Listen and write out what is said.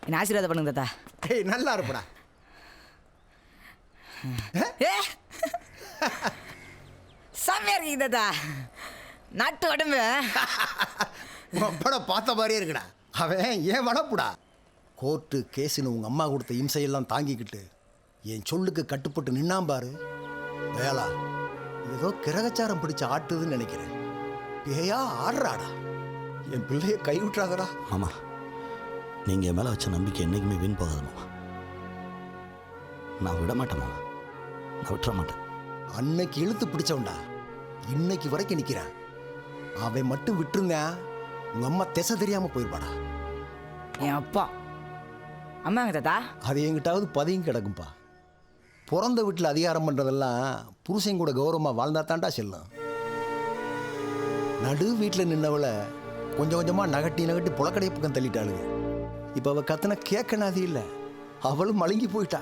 என்ன ஆசீர்வாதம் பண்ணுங்க தாத்தா. ஏய் நல்லா இருப்படா. செம்மையா இருக்கீங்க தாத்தா. நாட்டு உடம்பு படம் பார்த்த மாதிரியே இருக்குடா. அவன் ஏன் வளப்புடா. கோர்ட்டு கேஸுன்னு உங்கள் அம்மா கொடுத்த இம்சையெல்லாம் தாங்கிக்கிட்டு என் சொல்லுக்கு கட்டுப்பட்டு நின்னாம்பாரு. வேளா ஏதோ கிரகச்சாரம் பிடிச்ச ஆட்டுதுன்னு நினைக்கிறேன். பேயா ஆடுறாடா. என் பிள்ளைய கை விட்டுறாதடா. மாமா, நீங்கள் என் மேலே வச்ச நம்பிக்கை என்றைக்குமே வீண் போகாது மாமா. நான் விட மாட்டேன் மாமா, நான் விட்டுற மாட்டேன். அன்னைக்கு இழுத்து பிடிச்சவன்டா, இன்னைக்கு வரைக்கும் நிற்கிறான். அவன் மட்டும் விட்டுருந்தேன் உங்கள் அம்மா திசை தெரியாமல் போயிருப்பாடா. என் அப்பா அம்மாங்க தாத்தா. அது எங்கிட்டாவது பதையும் கிடக்கும்பா. பிறந்த வீட்டில் அதிகாரம் பண்ணுறதெல்லாம் புருஷன் கூட கௌரவமாக வாழ்ந்தா தாண்டா செல்லும். நடு வீட்டில் நின்னவளை கொஞ்சம் கொஞ்சமாக நகட்டி புலக்கடைய பக்கம் தள்ளிட்டாளுங்க. இப்போ அவள் கத்துன கேட்கனாதி இல்லை, அவளும் மழுங்கி போயிட்டா.